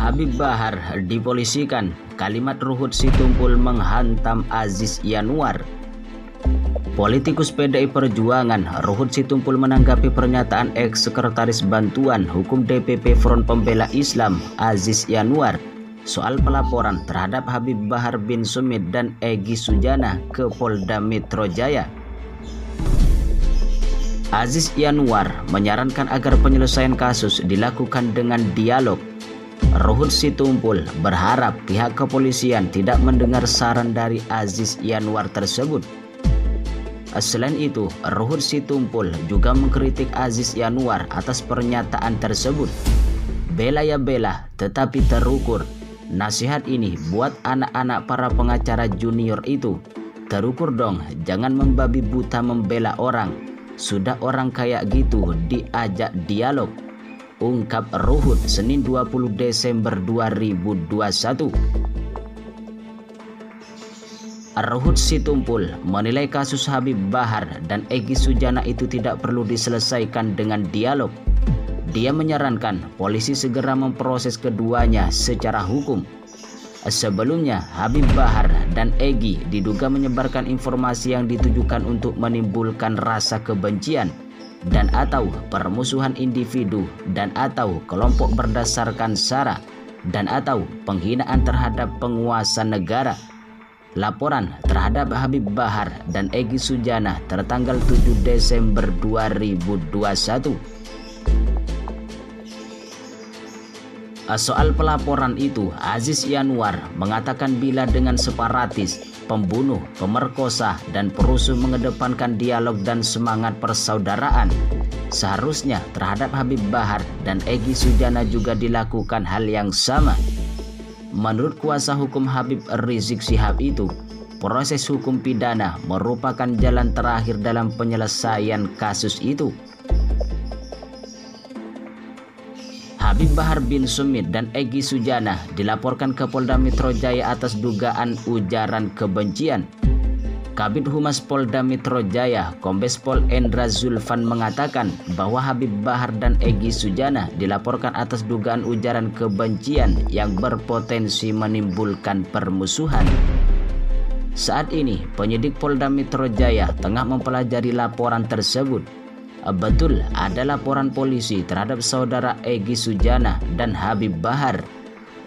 Habib Bahar dipolisikan, kalimat Ruhut Sitompul menghantam Aziz Yanuar. Politikus PDI Perjuangan Ruhut Sitompul menanggapi pernyataan ex-sekretaris Bantuan Hukum DPP Front Pembela Islam Aziz Yanuar soal pelaporan terhadap Habib Bahar bin Sumit dan Egy Sujana ke Polda Metro Jaya. Aziz Yanuar menyarankan agar penyelesaian kasus dilakukan dengan dialog. Ruhut Sitompul berharap pihak kepolisian tidak mendengar saran dari Aziz Yanuar tersebut. Selain itu, Ruhut Sitompul juga mengkritik Aziz Yanuar atas pernyataan tersebut. Bela ya bela, tetapi terukur. Nasihat ini buat anak-anak para pengacara junior itu. Terukur dong, jangan membabi buta membela orang. Sudah orang kayak gitu diajak dialog, ungkap Ruhut Senin 20 Desember 2021. Ruhut Sitompul menilai kasus Habib Bahar dan Egy Sujana itu tidak perlu diselesaikan dengan dialog. Dia menyarankan polisi segera memproses keduanya secara hukum. Sebelumnya, Habib Bahar dan Egy diduga menyebarkan informasi yang ditujukan untuk menimbulkan rasa kebencian dan atau permusuhan individu dan atau kelompok berdasarkan sara dan atau penghinaan terhadap penguasa negara. Laporan terhadap Habib Bahar dan Egy Sujana tertanggal 7 Desember 2021. Soal pelaporan itu, Aziz Yanuar mengatakan bila dengan separatis, pembunuh, pemerkosa, dan perusuh mengedepankan dialog dan semangat persaudaraan, seharusnya terhadap Habib Bahar dan Egy Sujana juga dilakukan hal yang sama. Menurut kuasa hukum Habib Rizik Syihab itu, proses hukum pidana merupakan jalan terakhir dalam penyelesaian kasus itu. Habib Bahar bin Sumit dan Egy Sujana dilaporkan ke Polda Metro Jaya atas dugaan ujaran kebencian. Kabid Humas Polda Metro Jaya, Kombes Pol Endra Zulfan mengatakan bahwa Habib Bahar dan Egy Sujana dilaporkan atas dugaan ujaran kebencian yang berpotensi menimbulkan permusuhan. Saat ini, penyidik Polda Metro Jaya tengah mempelajari laporan tersebut. Betul ada laporan polisi terhadap saudara Egy Sujana dan Habib Bahar,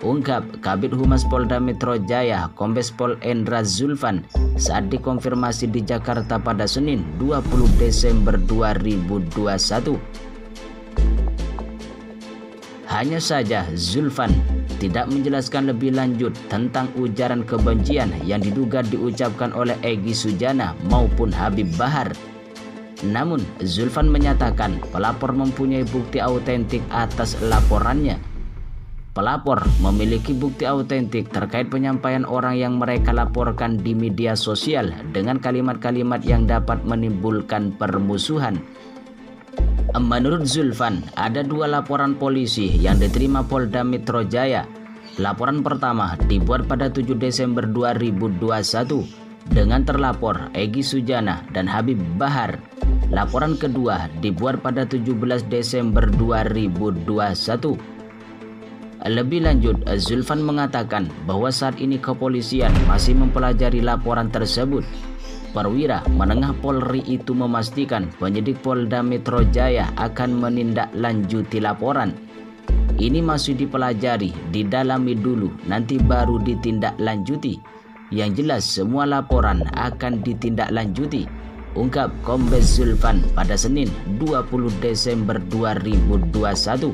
ungkap Kabid Humas Polda Metro Jaya Kombes Pol Endra Zulfan saat dikonfirmasi di Jakarta pada Senin 20 Desember 2021. Hanya saja Zulfan tidak menjelaskan lebih lanjut tentang ujaran kebencian yang diduga diucapkan oleh Egy Sujana maupun Habib Bahar. Namun, Zulfan menyatakan pelapor mempunyai bukti autentik atas laporannya. Pelapor memiliki bukti autentik terkait penyampaian orang yang mereka laporkan di media sosial dengan kalimat-kalimat yang dapat menimbulkan permusuhan. Menurut Zulfan, ada dua laporan polisi yang diterima Polda Metro Jaya. Laporan pertama dibuat pada 7 Desember 2021 dengan terlapor Egy Sujana dan Habib Bahar. Laporan kedua dibuat pada 17 Desember 2021. Lebih lanjut, Zulfan mengatakan bahwa saat ini kepolisian masih mempelajari laporan tersebut. Perwira Menengah Polri itu memastikan penyidik Polda Metro Jaya akan menindaklanjuti laporan. Ini masih dipelajari, didalami dulu, nanti baru ditindaklanjuti. Yang jelas semua laporan akan ditindaklanjuti, ungkap Kombes Zulfan pada Senin 20 Desember 2021.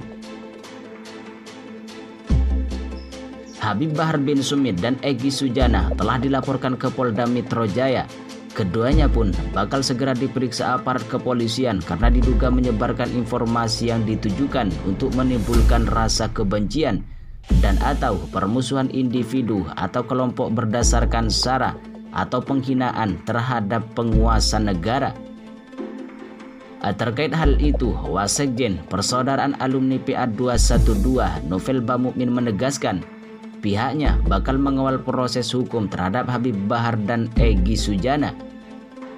Habib Bahar bin Sumit dan Egy Sujana telah dilaporkan ke Polda Metro Jaya. Keduanya pun bakal segera diperiksa aparat kepolisian karena diduga menyebarkan informasi yang ditujukan untuk menimbulkan rasa kebencian dan atau permusuhan individu atau kelompok berdasarkan sara atau penghinaan terhadap penguasa negara. Terkait hal itu, Wasekjen Persaudaraan Alumni PA 212 Novel Bamukmin menegaskan pihaknya bakal mengawal proses hukum terhadap Habib Bahar dan Egy Sujana.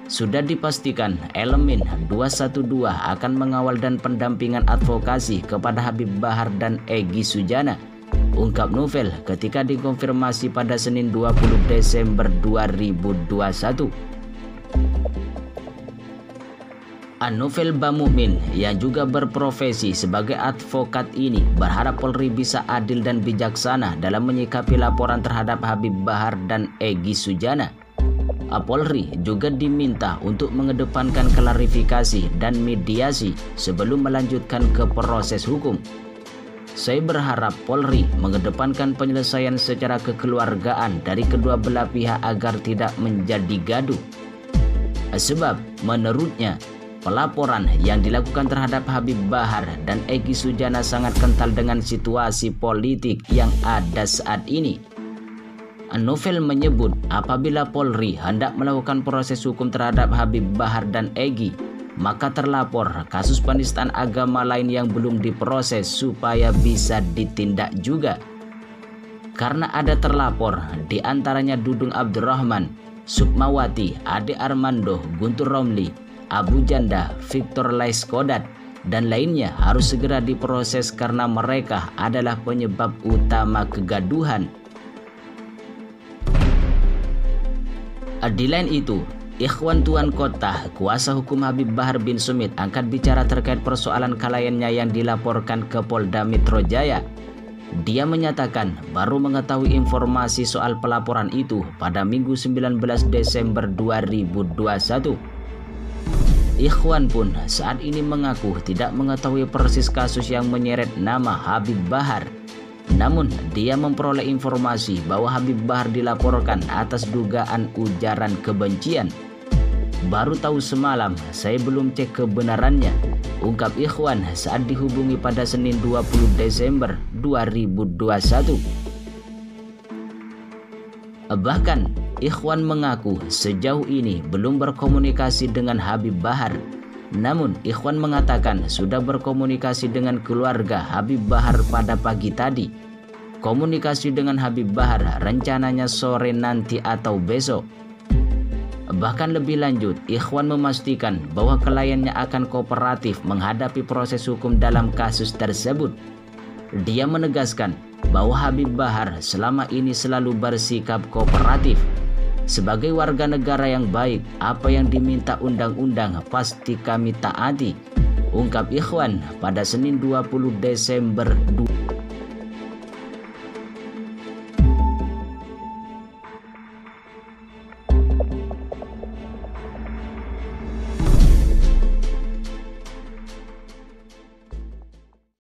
Sudah dipastikan elemen 212 akan mengawal dan pendampingan advokasi kepada Habib Bahar dan Egy Sujana. ungkap Novel ketika dikonfirmasi pada Senin 20 Desember 2021. Novel Bamukmin yang juga berprofesi sebagai advokat ini berharap Polri bisa adil dan bijaksana dalam menyikapi laporan terhadap Habib Bahar dan Egy Sujana. Polri juga diminta untuk mengedepankan klarifikasi dan mediasi sebelum melanjutkan ke proses hukum. Saya berharap Polri mengedepankan penyelesaian secara kekeluargaan dari kedua belah pihak agar tidak menjadi gaduh. Sebab menurutnya pelaporan yang dilakukan terhadap Habib Bahar dan Egy Sujana sangat kental dengan situasi politik yang ada saat ini. Novel menyebut apabila Polri hendak melakukan proses hukum terhadap Habib Bahar dan Egy, maka terlapor kasus penistaan agama lain yang belum diproses supaya bisa ditindak juga. Karena ada terlapor, di antaranya Dudung Abdurrahman, Sukmawati, Ade Armando, Guntur Romli, Abu Janda, Victor Laiskodat, dan lainnya harus segera diproses karena mereka adalah penyebab utama kegaduhan. Di lain itu, Ikhwan Tuan Kota, kuasa hukum Habib Bahar bin Sumit, angkat bicara terkait persoalan kliennya yang dilaporkan ke Polda Metro Jaya. Dia menyatakan baru mengetahui informasi soal pelaporan itu pada Minggu 19 Desember 2021. Ikhwan pun saat ini mengaku tidak mengetahui persis kasus yang menyeret nama Habib Bahar. Namun dia memperoleh informasi bahwa Habib Bahar dilaporkan atas dugaan ujaran kebencian. Baru tahu semalam, saya belum cek kebenarannya, ungkap Ikhwan saat dihubungi pada Senin 20 Desember 2021. Bahkan Ikhwan mengaku sejauh ini belum berkomunikasi dengan Habib Bahar. Namun Ikhwan mengatakan sudah berkomunikasi dengan keluarga Habib Bahar pada pagi tadi. Komunikasi dengan Habib Bahar rencananya sore nanti atau besok. Bahkan lebih lanjut, Ikhwan memastikan bahwa kliennya akan kooperatif menghadapi proses hukum dalam kasus tersebut. Dia menegaskan bahwa Habib Bahar selama ini selalu bersikap kooperatif. Sebagai warga negara yang baik, apa yang diminta undang-undang pasti kami taati, ungkap Ikhwan pada Senin 20 Desember 2021.